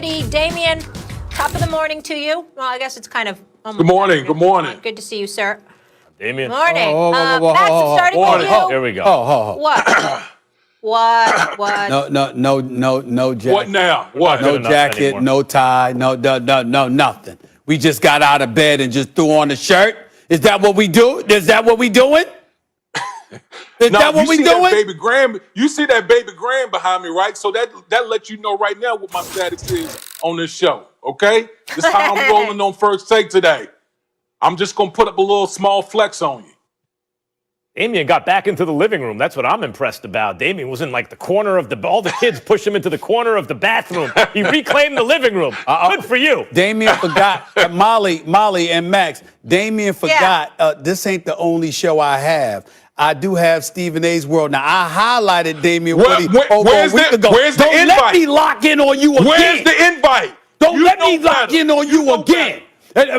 everybody. Damien, top of the morning to you. Well, I guess it's kind of almost Good morning. Good morning. Good to see you, sir. Damien. Morning. Max, I'm starting with you. Here we go. What? What? No jacket. What now? What? No jacket, anymore. no tie, no, nothing. We just got out of bed and just threw on the shirt. Is that what we do? Is that what we doing? Is that what we doing? Baby Graham, you see that baby Graham behind me, right? So that lets you know right now what my status is on this show, okay? This is how I'm rolling on First Take today. I'm just going to put up a little small flex on you. Damien got back into the living room. That's what I'm impressed about. Damien was in like the corner of all the kids pushed him into the corner of the bathroom. He reclaimed the living room. Good for you. Damien forgot, Molly and Max, Damien forgot, this ain't the only show I have. I do have Stephen A's World. Now, I highlighted Damien where's a week ago. Where's the invite? Don't let me lock in on you again. Where's the invite? Don't let me lock in on you again.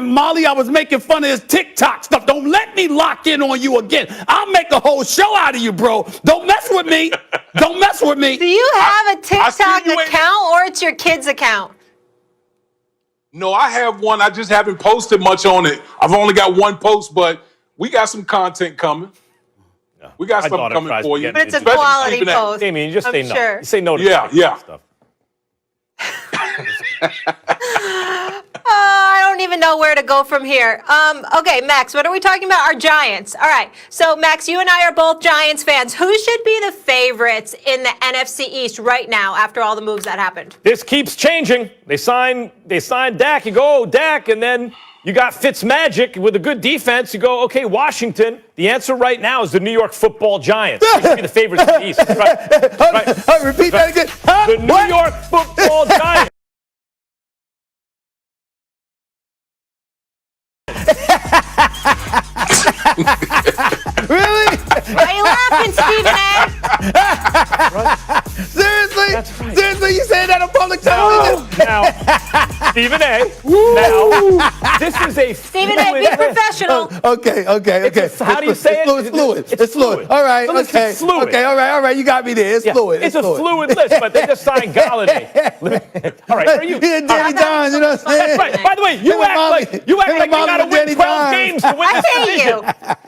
Molly, I was making fun of his TikTok stuff. Don't let me lock in on you again. I'll make a whole show out of you, bro. Don't mess with me. Don't mess with me. Do you have a TikTok account or it's your kid's account? No, I have one. I just haven't posted much on it. I've only got one post, but we got some content coming. We got something coming for you. But it's a quality post. Damien, you just say no. Sure. You say no to stuff. I don't even know where to go from here. Okay, Max, what are we talking about? Our Giants. All right. So, Max, you and I are both Giants fans. Who should be the favorites in the NFC East right now after all the moves that happened? This keeps changing. They signed Dak. You go, Dak, and then you got Fitzmagic with a good defense. You go, okay, Washington. The answer right now is the New York Football Giants. They should be the favorites in the East. Right. Repeat that again. The New York Football Giants. Really? Why are you laughing, Stephen A? Seriously? Seriously, you saying that on public television? Now, Stephen A. Now, this is a Stephen A, be professional. Okay. How do you say it? It's fluid. All right, So listen, okay. it's fluid. Okay, all right, you got me there. It's fluid. It's a fluid list, but they just signed Galladay. All right, are you? Danny Dimes, you know what I'm saying? That's right. By the way, you act like you got to win 12 games to win this division.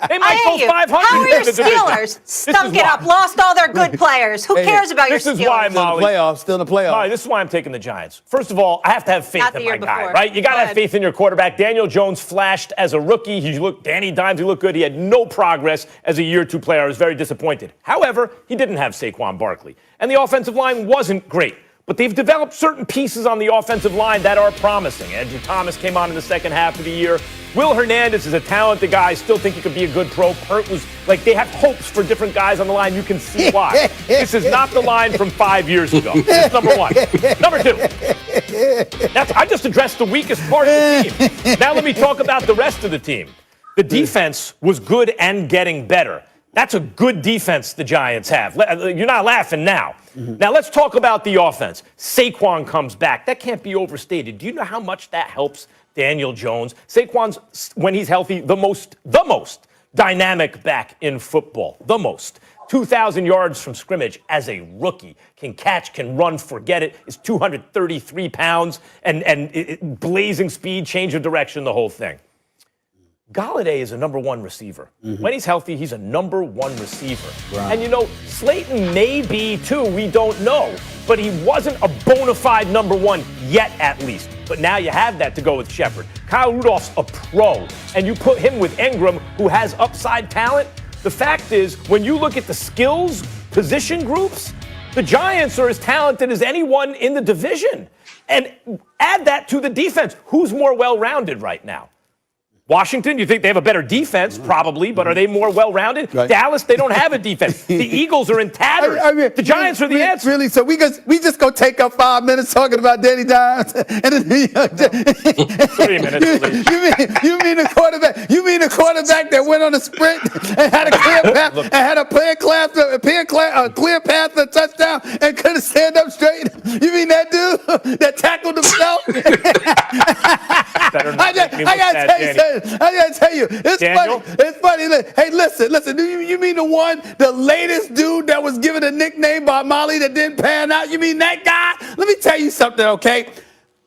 They might go 500. How are your in the division. Steelers? Stunk it up, lost all their good players. Who cares about your Steelers? This is why, Molly. Still in the playoffs. Molly, this is why I'm taking the Giants. First of all, I have to have faith in my guy, right? You got to have faith in your quarterback. Daniel Jones flashed as a rookie. Danny Dimes, he looked good. He had no progress as a year two player. I was very disappointed. However, he didn't have Saquon Barkley. And the offensive line wasn't great. But they've developed certain pieces on the offensive line that are promising. Andrew Thomas came on in the second half of the year. Will Hernandez is a talented guy. I still think he could be a good pro. Pert was like they have hopes for different guys on the line. You can see why. This is not the line from 5 years ago. That's number one. Number two. I just addressed the weakest part of the team. Now let me talk about the rest of the team. The defense was good and getting better. That's a good defense the Giants have. You're not laughing now. Now, let's talk about the offense. Saquon comes back. That can't be overstated. Do you know how much that helps Daniel Jones? Saquon's, when he's healthy, the most dynamic back in football. The most. 2,000 yards from scrimmage as a rookie. Can catch, can run, forget it. Is 233 pounds and blazing speed, change of direction, the whole thing. Galladay is a number one receiver. When he's healthy, he's a number one receiver. Right. And, you know, Slayton may be, too. We don't know. But he wasn't a bona fide number one yet, at least. But now you have that to go with Shepard. Kyle Rudolph's a pro. And you put him with Ingram, who has upside talent. The fact is, when you look at the skills position groups, the Giants are as talented as anyone in the division. And add that to the defense. Who's more well-rounded right now? Washington, you think they have a better defense? Probably, but are they more well-rounded? Right. Dallas, they don't have a defense. The Eagles are in tatters. The Giants are the answer. Really? So we just go take up 5 minutes talking about Danny Dimes? And then, 3 minutes. You mean the quarterback? You mean the quarterback that went on a sprint and had a clear path and had a clear path to touchdown and couldn't stand up straight? You mean that dude that tackled himself? I gotta tell you, it's Daniel? funny. It's funny. Hey, listen. You mean the latest dude that was given a nickname by Molly that didn't pan out? You mean that guy? Let me tell you something, okay?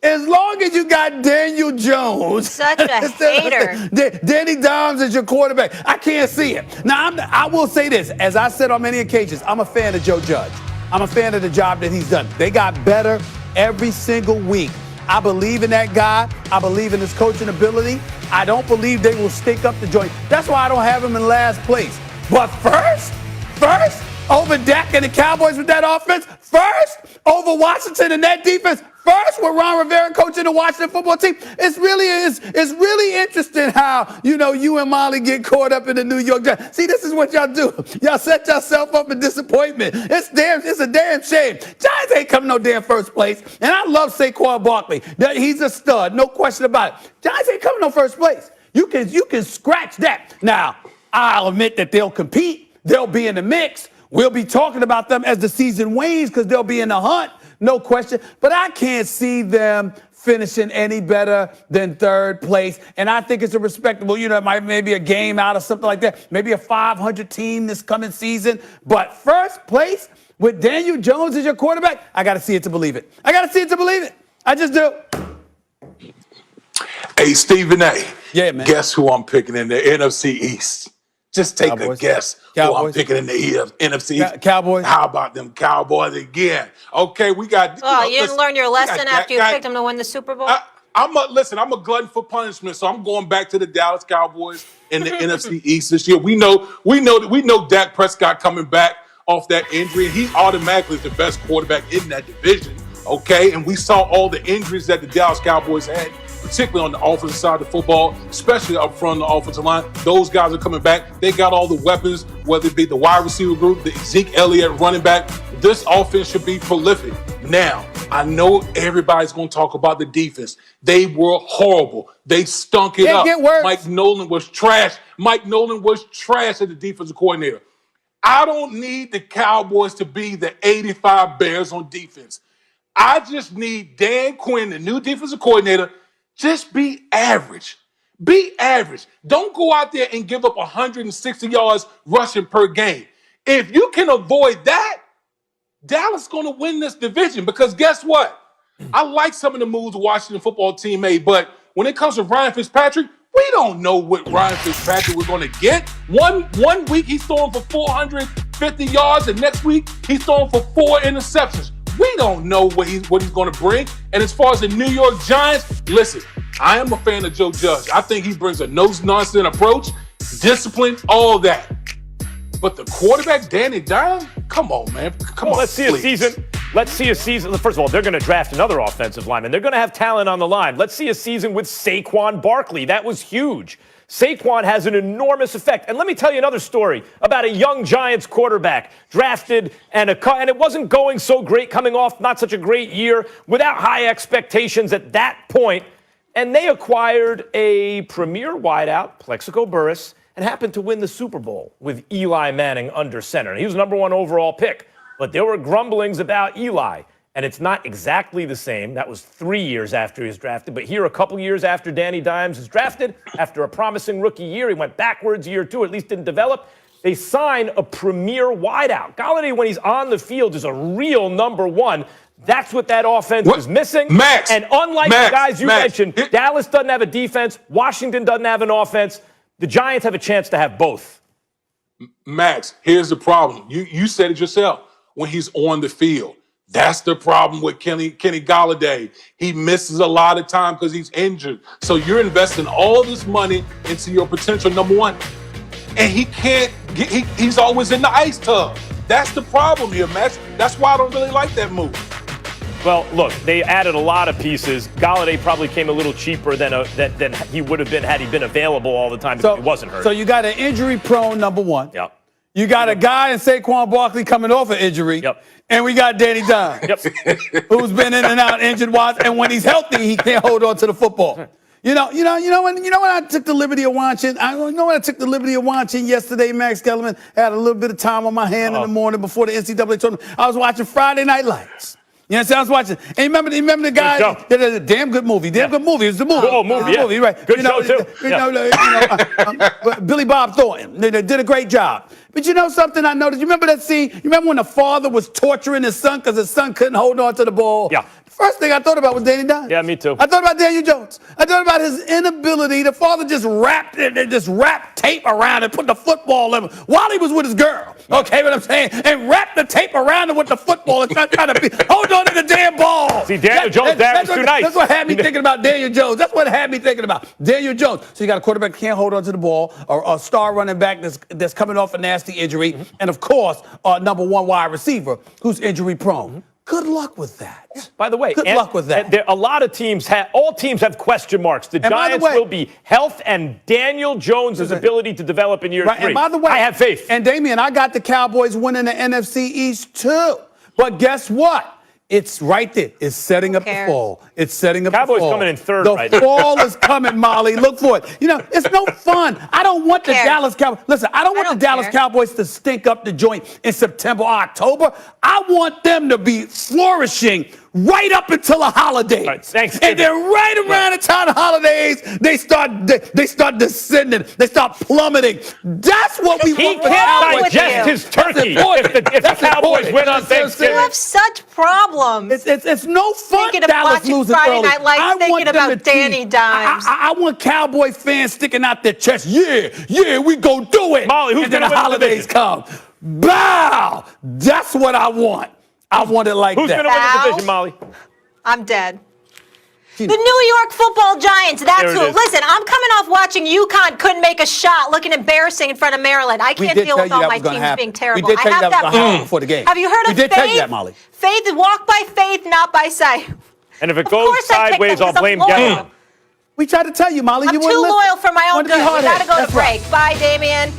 As long as you got Daniel Jones. Such a hater. Danny Dimes is your quarterback. I can't see it. Now, I will say this. As I said on many occasions, I'm a fan of Joe Judge. I'm a fan of the job that he's done. They got better every single week. I believe in that guy. I believe in his coaching ability. I don't believe they will stink up the joint. That's why I don't have him in last place. But first, over Dak and the Cowboys with that offense, first, over Washington and that defense, first with Ron Rivera coaching the Washington football team. It's really interesting how, you and Molly get caught up in the New York Giants. See, this is what y'all do. Y'all set yourself up in disappointment. It's a damn shame. Giants ain't coming no damn first place. And I love Saquon Barkley. He's a stud, no question about it. Giants ain't coming no first place. You can scratch that. Now, I'll admit that they'll compete. They'll be in the mix. We'll be talking about them as the season wanes because they'll be in the hunt, no question. But I can't see them finishing any better than third place. And I think it's a respectable, it might maybe a game out or something like that. Maybe a 500 team this coming season. But first place with Daniel Jones as your quarterback, I got to see it to believe it. I just do. Hey, Stephen A. Yeah, man. Guess who I'm picking in the NFC East? Just take Cowboys. a guess who I'm picking in the NFC East. Cowboys. How about them Cowboys again? Okay, we got. Oh, you didn't learn your lesson after you picked them to win the Super Bowl? I'm a glutton for punishment, so I'm going back to the Dallas Cowboys in the NFC East this year. We know Dak Prescott coming back off that injury, and he automatically is the best quarterback in that division. Okay, and we saw all the injuries that the Dallas Cowboys had, particularly on the offensive side of the football, especially up front on the offensive line. Those guys are coming back. They got all the weapons, whether it be the wide receiver group, the Zeke Elliott running back. This offense should be prolific. Now, I know everybody's going to talk about the defense. They were horrible. They stunk it up. Get worse. Mike Nolan was trash. As the defensive coordinator. I don't need the Cowboys to be the 85 Bears on defense. I just need Dan Quinn, the new defensive coordinator, just be average. Be average. Don't go out there and give up 160 yards rushing per game. If you can avoid that, Dallas is going to win this division because guess what? I like some of the moves the Washington football team made, but when it comes to Ryan Fitzpatrick, we don't know what Ryan Fitzpatrick we're going to get. One week he's throwing for 450 yards, and next week he's throwing for 4 interceptions. We don't know what he's going to bring. And as far as the New York Giants, listen, I am a fan of Joe Judge. I think he brings a no-nonsense approach, discipline, all that. But the quarterback, Danny Dimes, come on, man. Come on, let's see a season. Let's see a season. First of all, they're going to draft another offensive lineman. They're going to have talent on the line. Let's see a season with Saquon Barkley. That was huge. Saquon has an enormous effect. And let me tell you another story about a young Giants quarterback drafted, and it wasn't going so great coming off not such a great year without high expectations at that point. And they acquired a premier wideout, Plexico Burress, and happened to win the Super Bowl with Eli Manning under center. He was the #1 overall pick, but there were grumblings about Eli. And it's not exactly the same. That was 3 years after he was drafted. But here, a couple years after Danny Dimes was drafted, after a promising rookie year, he went backwards year 2, at least didn't develop. They sign a premier wideout. Galladay, when he's on the field, is a real #1. That's what that offense is missing. Max, and unlike the guys you mentioned, Dallas doesn't have a defense. Washington doesn't have an offense. The Giants have a chance to have both. Max, here's the problem. You said it yourself. When he's on the field. That's the problem with Kenny Galladay. He misses a lot of time because he's injured. So you're investing all this money into your potential #1. And he can't get, he's always in the ice tub. That's the problem here, Max. That's why I don't really like that move. Well, look, they added a lot of pieces. Galladay probably came a little cheaper than he would have been had he been available all the time because he wasn't hurt. So you got an injury-prone #1. Yep. You got a guy in Saquon Barkley coming off an injury. Yep. And we got Danny Dimes, who's been in and out injured-wise. And when he's healthy, he can't hold on to the football. You know when I took the liberty of watching. Yesterday, Max Kellerman had a little bit of time on my hand in the morning before the NCAA tournament. I was watching Friday Night Lights. You know what I was watching? And remember the guy? That is a damn good movie. Good movie. It was the movie. Oh, movie, right? Good show too. Billy Bob Thornton. They did a great job. But you know something I noticed? You remember that scene? You remember when the father was torturing his son because his son couldn't hold on to the ball? Yeah. First thing I thought about was Danny Dimes. Yeah, me too. I thought about Daniel Jones. I thought about his inability. The father just wrapped tape around and put the football in him while he was with his girl. Okay, what I'm saying? And wrapped the tape around him with the football and trying to hold on to the damn ball. See, Daniel Jones, that was too nice. That's what had me thinking about Daniel Jones. That's what had me thinking about Daniel Jones. So you got a quarterback that can't hold on to the ball, or a star running back that's coming off a nasty injury, and of course, number one wide receiver who's injury prone. Good luck with that. By the way, good luck with that. A lot of teams all teams have question marks. The Giants will be health and Daniel Jones' ability to develop in year 3. And by the way, I have faith. And Damian, I got the Cowboys winning the NFC East too. But guess what? It's right there. It's setting up the fall. It's setting up the fall. Cowboys coming in third right now. The fall is coming, Molly. Look for it. You know, it's no fun. I don't want the Dallas Cowboys. Listen, I don't want the Dallas Cowboys to stink up the joint in September or October. I want them to be flourishing right up until the holidays. Right, thanks. And then right around the time of the holidays, they start descending. They start plummeting. That's what we want. He can't digest his turkey if the Cowboys win on Thanksgiving. You have such problems. It's no fun. Thinking of watching Friday Night Lights, thinking about Danny Dimes. I want Cowboy fans sticking out their chest. Yeah, we go do it. Molly, who's and then gonna the win holidays come. Bow. That's what I want. I want it like Who's that. going to win the division, Molly? I'm dead. The New York Football Giants. That's who. Listen, I'm coming off watching UConn couldn't make a shot, looking embarrassing in front of Maryland. I can't deal with all my teams being terrible. We did tell you that was going to happen before the game. Have you heard of faith? We did tell you that, Molly. Faith, walk by faith, not by sight. And if it goes sideways, I'll blame Gavin. We tried to tell you, Molly. I'm too loyal for my own good. We got to go to break. Bye, Damien.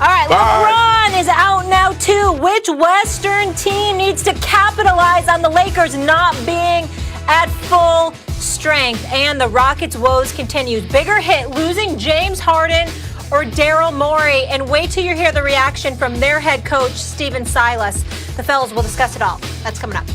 All right, LeBron is out now, too. Which Western team needs to capitalize on the Lakers not being at full strength? And the Rockets' woes continues. Bigger hit, losing James Harden or Daryl Morey? And wait till you hear the reaction from their head coach, Stephen Silas. The fellas will discuss it all. That's coming up.